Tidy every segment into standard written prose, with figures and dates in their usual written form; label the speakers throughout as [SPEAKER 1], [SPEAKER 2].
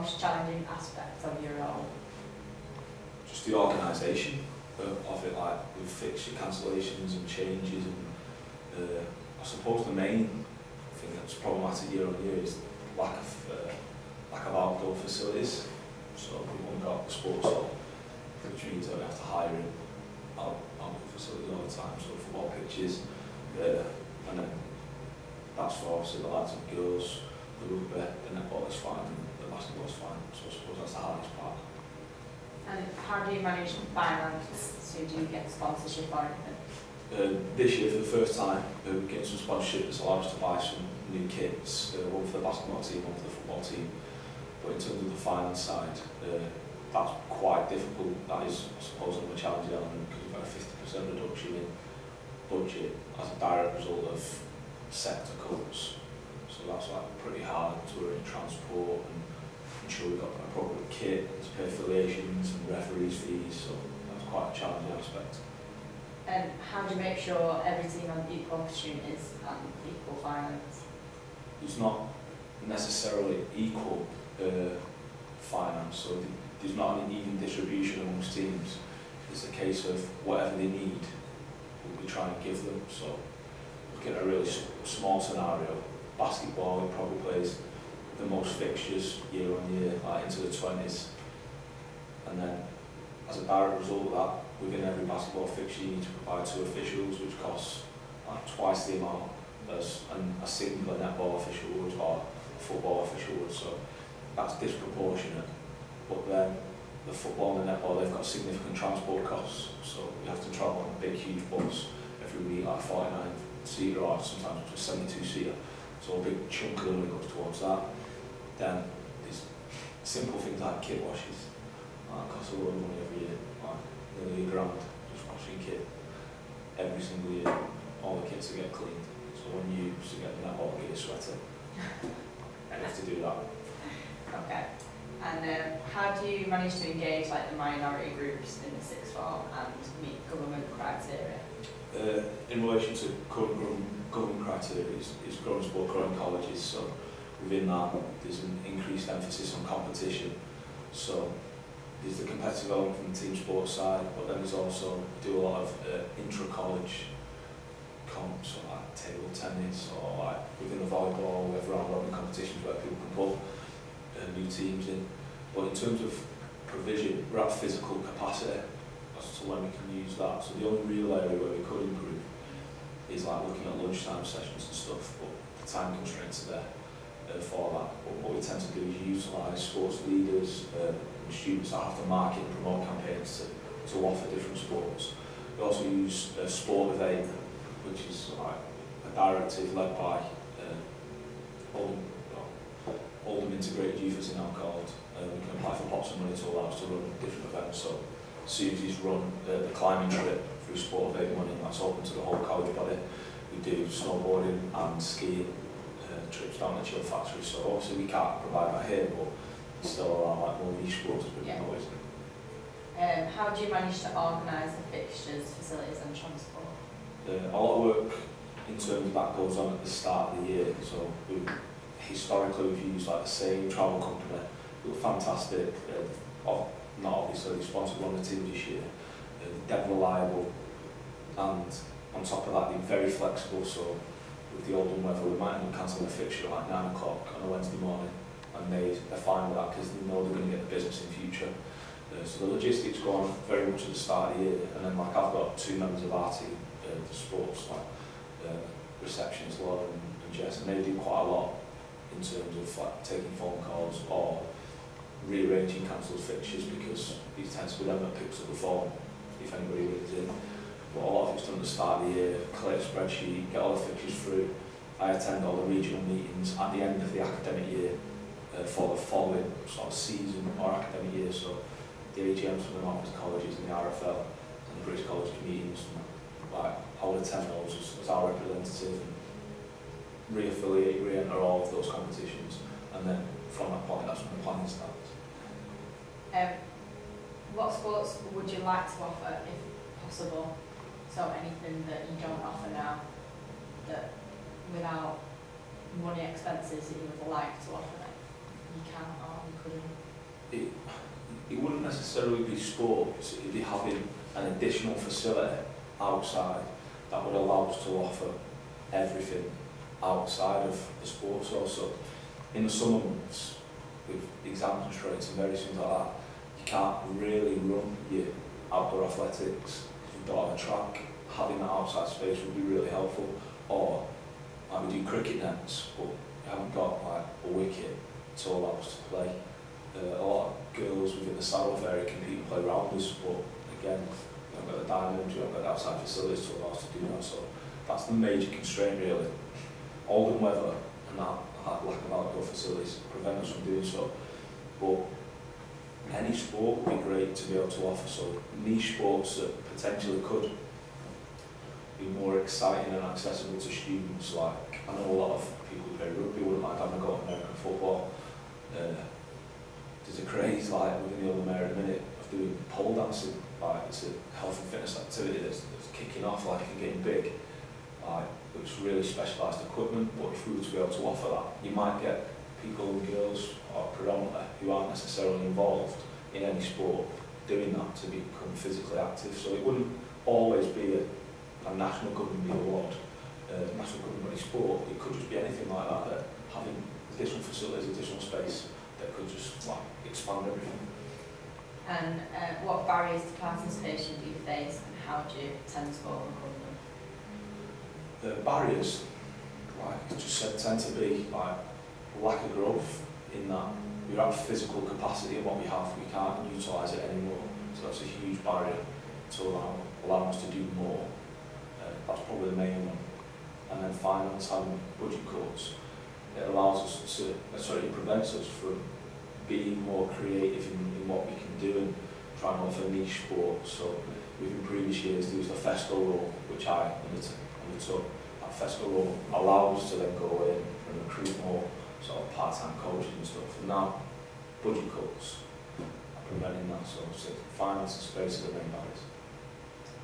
[SPEAKER 1] most challenging aspect of your role?
[SPEAKER 2] Just the organisation of it, like with fixture cancellations and changes, and I suppose the main thing that's problematic year on year is lack of outdoor facilities. So we've only got the sports hall, which means that we have to hire in outdoor facilities all the time, so football pitches, and then that's for obviously the lads and girls. The rugby, the netball is fine, and the basketball is fine, so I suppose that's the hardest part.
[SPEAKER 1] And how do you manage finance? So do you get sponsorship or anything?
[SPEAKER 2] This year, for the first time, we're getting some sponsorship that's allowed us to buy some new kits, one for the basketball team, one for the football team. But in terms of the finance side, that's quite difficult. That is, I suppose, a challenging element because we've got a 50% reduction in budget as a direct result of sector cuts. So that's like pretty hard to arrange transport and ensure we've got an appropriate kit to pay affiliations and referees' fees. So that's quite a challenging aspect.
[SPEAKER 1] And how do you make sure every team has equal opportunities and equal finance?
[SPEAKER 2] It's not necessarily equal finance, so there's not an even distribution amongst teams. It's a case of whatever they need, we try and give them. So looking at a really small scenario, basketball, it probably plays the most fixtures year on year, like into the 20s. And then as a direct result of that, within every basketball fixture you need to provide 2 officials, which costs like twice the amount as a single netball official would or a football official would. So that's disproportionate. But then the football and the netball, they've got significant transport costs. So you have to travel on a big, huge bus every week, like 49-seater or sometimes up to 72-seater. So a big chunk of the money goes towards that. Then there's simple things like kit washes. That costs a lot of money every year, like nearly £1,000 just washing kit every single year. All the kits to get cleaned. So when you used to get the netball, get a sweater. And you have to do that.
[SPEAKER 1] Okay. And how do you manage to engage like the minority groups in the sixth form and meet government criteria?
[SPEAKER 2] In relation to current government criteria, is growing sport, growing colleges. So within that, there's an increased emphasis on competition. So there's the competitive element from the team sports side, but then there's also do a lot of intra-college comps, so like table tennis or like within the volleyball, we have round-robin competitions where people can put new teams in. But in terms of provision, we're at physical capacity as to when we can use that. So the only real area where we could improve is like looking at lunchtime sessions and stuff, but the time constraints are there for that. But what we tend to do is utilise sports leaders and students that have to market and promote campaigns to offer different sports. We also use Sport Evade, which is like a directive led by Oldham Integrated Youth, as they're now called. We can apply for lots of money to allow us to run different events. So Susie's run the climbing trip through Sport Evade money, and that's open to the whole college body. We do snowboarding and skiing trips down the Chill Factory. So obviously we can't provide that here, but still around like more niche sports we can always do.
[SPEAKER 1] How do you manage to organise the fixtures, facilities and transport?
[SPEAKER 2] A lot of work in terms of that goes on at the start of the year. So historically we've used like the same travel company. They were fantastic. Not obviously they sponsored one of the teams this year. Dead reliable, and on top of that they're very flexible. So with the Oldham weather, we might end up cancelling a fixture at like 9 o'clock on a Wednesday morning, and they're fine with that because they know they're going to get the business in future. So the logistics go on very much at the start of the year, and then like I've got 2 members of our team, the sports, like receptionist Laura and Jess, and they do quite a lot in terms of like taking phone calls or rearranging cancelled fixtures, because it tends to be them that picks up the phone if anybody rings in. But a lot of it's done at the start of the year, collect a spreadsheet, get all the fixtures through. I attend all the regional meetings at the end of the academic year for the following sort of season or academic year. So the AGMs from the Northwest colleges and the RFL and the British College meetings, like I would attend those as our representative and re-affiliate, re-enter all of those competitions, and then from that point that's when the planning starts.
[SPEAKER 1] What sports would you like to offer if possible? So anything that you don't offer now, that without money expenses that you would like to offer them? you can't or you couldn't?
[SPEAKER 2] It wouldn't necessarily be sports, it'd be having an additional facility outside that would allow us to offer everything outside of the sports also. In the summer months, with exam constraints and various things like that, you can't really run your outdoor athletics. If you don't have a track, having that outside space would be really helpful. Or like we do cricket nets, but we haven't got like a wicket to allow us to play. A lot of girls within the South area compete and play rounders, but again, we haven't got the diamonds, we haven't got the outside facilities to allow us to do that. So that's the major constraint really. Oldham weather and that lack of outdoor facilities prevent us from doing so. But any sport would be great to be able to offer. So niche sports that potentially could be more exciting and accessible to students. Like I know a lot of people who play rugby wouldn't like having a go at American football. There's a craze like within the Oldham area at the minute of doing pole dancing. Like it's a health and fitness activity that's kicking off like and getting big. Like it's really specialised equipment, but if we were to be able to offer that, you might get people and girls or predominantly who aren't necessarily involved in any sport doing that to become physically active. So it wouldn't always be a national government award, national government sport. It could just be anything like that having additional facilities, additional space that could just like expand everything.
[SPEAKER 1] And what barriers to participation do you face, and how do you tend to overcome them?
[SPEAKER 2] The barriers, like I just said, tend to be like lack of growth in that we're at physical capacity of what we have, we can't utilise it anymore. So that's a huge barrier to allow us to do more. That's probably the main one. And then finance, having budget cuts, it allows us to, it prevents us from being more creative in what we can do and trying to offer niche sports. So within previous years there was the FESCO role, which I undertook. That FESCO role allows us to then go in and recruit more sort of part-time coaches and stuff. And now budget cuts are preventing that. So finance and space are the main barriers.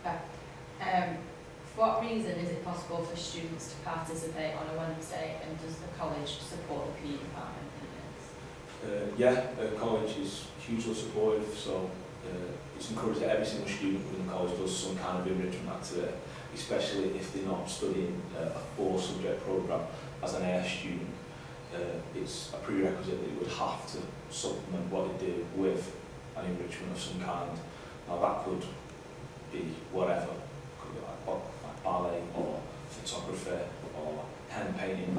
[SPEAKER 1] Okay. For what reason is it possible for students to participate on a Wednesday, and does the college support the PE department in this?
[SPEAKER 2] College is hugely supportive, so it's encouraged that every single student within the college does some kind of enrichment activity, especially if they're not studying a 4-subject programme as an AS student. It's a prerequisite that you would have to supplement what they do with an enrichment of some kind. Now that could be whatever, could be like ballet or photography or hand painting,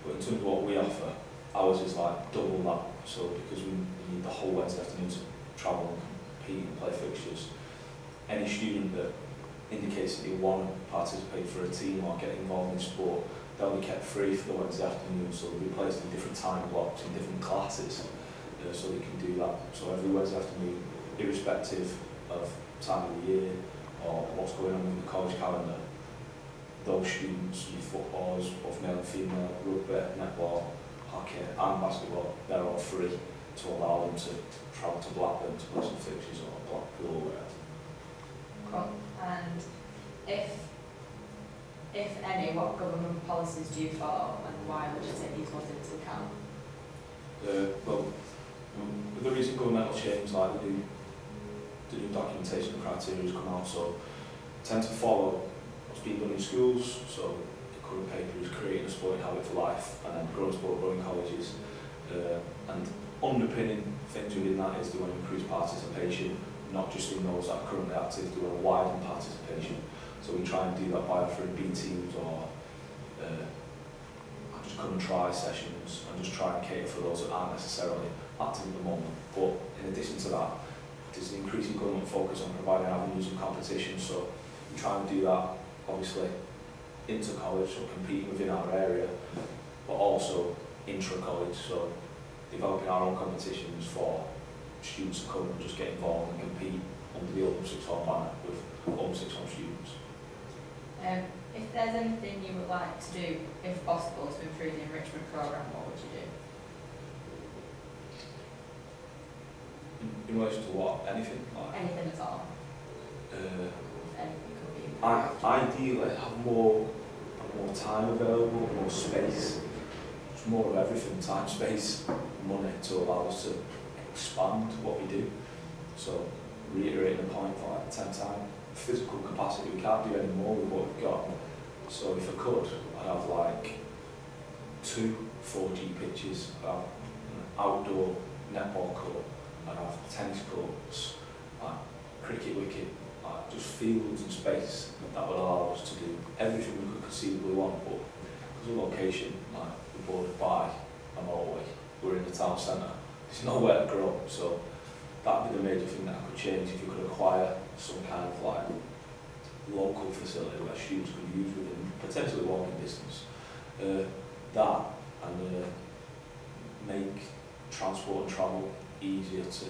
[SPEAKER 2] but in terms of what we offer, ours is like double that. So because we need the whole Wednesday afternoon to travel and compete and play fixtures, any student that indicates that they want to participate for a team or get involved in sport, they'll be kept free for the Wednesday afternoon, so they'll be placed in different time blocks in different classes, so they can do that. So every Wednesday afternoon, irrespective of time of the year or what's going on with the college calendar, those students, youth footballers, both male and female, rugby, netball, hockey and basketball, they're all free to allow them to travel to Blackburn to play some fixtures or Blackpool or wherever.
[SPEAKER 1] Cool. And if any, what government policies do you follow, and why would you take these ones into account?
[SPEAKER 2] Well, with the recent governmental change, like the new documentation and criteria has come out, so tend to follow what's being done in schools. So the current paper is creating a sporting habit for life, and then growing sport, growing colleges, and underpinning things within that is they want to increase participation, not just in those that are currently active, they want to widen participation. So we try and do that by offering B teams or just come and try sessions and just try and cater for those that aren't necessarily active at the moment. But in addition to that, there's an increasing government focus on providing avenues of competition, so we try and do that obviously inter-college, so competing within our area, but also intra-college, so developing our own competitions for students to come and just get involved and compete under the Oldham Sixth Form banner with Oldham Sixth Form students.
[SPEAKER 1] If there's anything you would like to do, if possible, to improve the enrichment programme, what would you do?
[SPEAKER 2] In relation to what? Anything? Like,
[SPEAKER 1] anything at all? Anything could be.
[SPEAKER 2] Ideally, have more time available, more space. Just more of everything, time, space, money, to allow us to expand what we do. So reiterating the point for like 10 times, physical capacity, we can't do any more with what we've got. So if I could, I'd have like 2 4G pitches, I'd have an outdoor netball court, I'd have tennis courts, like cricket wicket, like just fields and space that would allow us to do everything we could conceivably want, but because of location, like we're bordered by a motorway, we're in the town centre, there's nowhere to grow, so that'd be the major thing that I could change if you could acquire some kind of like local facility where students could use within potentially walking distance. That and make transport and travel easier to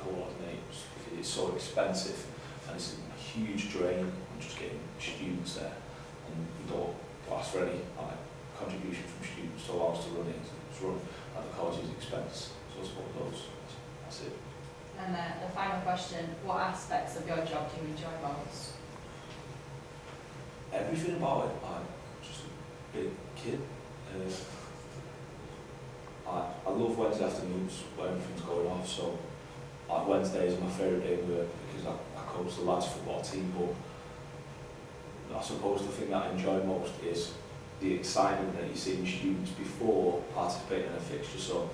[SPEAKER 2] coordinate because it's so expensive and it's a huge drain on just getting students there, and we don't ask for any like contribution from students to allow us to run it. It's run at the college's expense. So I suppose that's it.
[SPEAKER 1] And the final question, what aspects of your job do you enjoy most?
[SPEAKER 2] Everything about it. I'm just a big kid. I love Wednesday afternoons where everything's going off, so like Wednesdays are my favourite day of work because I coach the lads football team, but I suppose the thing that I enjoy most is the excitement that you see in students before participating in a fixture, so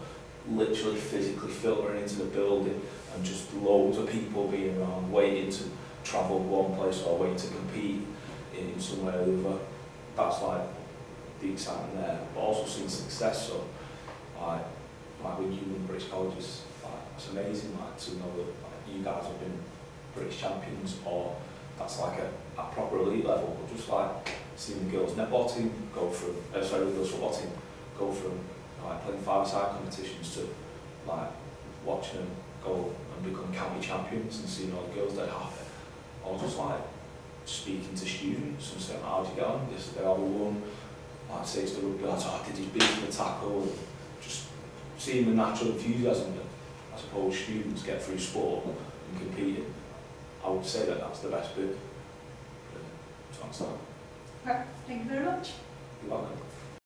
[SPEAKER 2] literally physically filtering into the building and just loads of people being around, waiting to travel one place or waiting to compete in somewhere or the other. That's like the excitement there, but also seeing success. So like with you in British colleges, like it's amazing like to know that like, you guys have been British champions, or that's like a proper elite level. But just like seeing the girls netball team go from, the girls football team go from like playing 5-a-side competitions to like watching them go and become county champions and seeing all the girls that have it, or just like speaking to students and saying, how did you get on yesterday? I won. Like say to the rugby lads, oh, did you beat the tackle? And just seeing the natural enthusiasm that I suppose students get through sport and competing, I would say that that's the best bit. So that's that.
[SPEAKER 1] Right, thank you very much.
[SPEAKER 2] You're welcome.